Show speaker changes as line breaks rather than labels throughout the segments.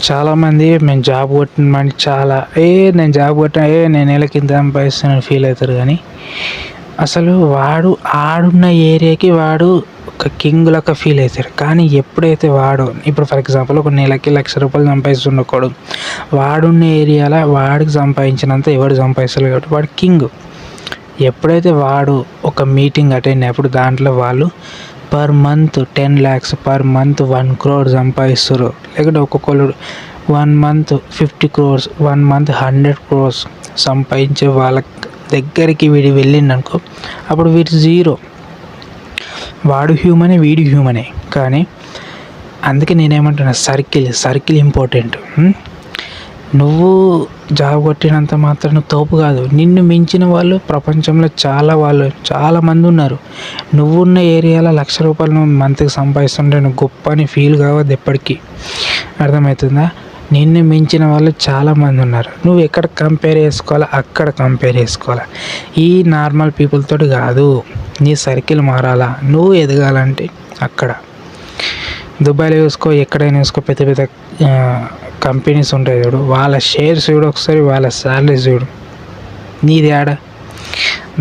చాలామంది మేము జాబ్ కొట్టినామని నేను జాబ్ కొట్టిన నేను నెలకి ఇంత సంపాదిస్తానని ఫీల్ అవుతారు. కానీ అసలు వాడు ఆడున్న ఏరియాకి వాడు ఒక కింగ్ లెక్క ఫీల్ అవుతాడు. కానీ ఎప్పుడైతే వాడు ఇప్పుడు ఫర్ ఎగ్జాంపుల్ ఒక నెలకి ₹1,00,000 సంపాదిస్తున్న ఒకడు వాడున్న ఏరియాలో వాడికి సంపాదించినంత ఎవడు సంపాదిస్తలేడు కాబట్టి వాడు కింగ్. ఎప్పుడైతే వాడు ఒక మీటింగ్ అటెండ్ అయినప్పుడు దాంట్లో వాళ్ళు per month 10 lakhs, per month 1 crore సంపాదిస్తారు. లేకుంటే ఒక్కొక్కరు 1 month 50 crores, 1 month 100 crores సంపాదించే వాళ్ళ దగ్గరికి వీడు వెళ్ళిండు అనుకో, అప్పుడు వీడు జీరో. వాడు హ్యూమనే, వీడు హ్యూమనే. కానీ అందుకే నేనేమంటున్నా, సర్కిల్ ఇంపార్టెంట్. నువ్వు జాబ్ కొట్టినంత మాత్రం నువ్వు తోపు కాదు. నిన్ను మించిన వాళ్ళు ప్రపంచంలో చాలామంది ఉన్నారు. నువ్వున్న ఏరియాలో ₹1,00,000 నువ్వు మంత్కి సంపాదిస్తుంటే నువ్వు గొప్ప అని ఫీల్ కావద్దు ఎప్పటికీ. అర్థమవుతుందా? నిన్ను మించిన వాళ్ళు చాలామంది ఉన్నారు. నువ్వు ఎక్కడ కంపేర్ చేసుకోవాలా అక్కడ కంపేర్ చేసుకోవాలా. ఈ నార్మల్ పీపుల్ తోటి కాదు. నీ సర్కిల్ మారాలా. నువ్వు ఎదగాలంటే అక్కడ దుబాయ్లో చూసుకో, ఎక్కడైనా చూసుకో, పెద్ద పెద్ద కంపెనీస్ ఉంటాయి చూడు, వాళ్ళ షేర్స్ చూడు ఒకసారి, వాళ్ళ శాలరీస్ చూడు, నీది ఆడ.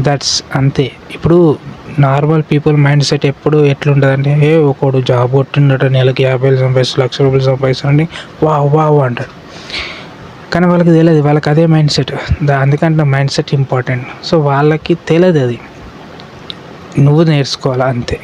దట్స్ అంతే. ఇప్పుడు నార్మల్ పీపుల్ మైండ్ సెట్ ఎప్పుడు ఎట్లుంటుందంటే, ఒకడు జాబ్ కొట్టిండట, నెలకి ₹50,000 సంపాదిస్తాడు, ₹1,00,000 సంపాదిస్తాడండి, వావ్ అంటాడు. కానీ వాళ్ళకి తెలియదు, వాళ్ళకి అదే మైండ్ సెట్. అందుకంటే మైండ్ సెట్ ఇంపార్టెంట్. సో వాళ్ళకి తెలియదు అది, నువ్వు నేర్చుకోవాలా అంతే.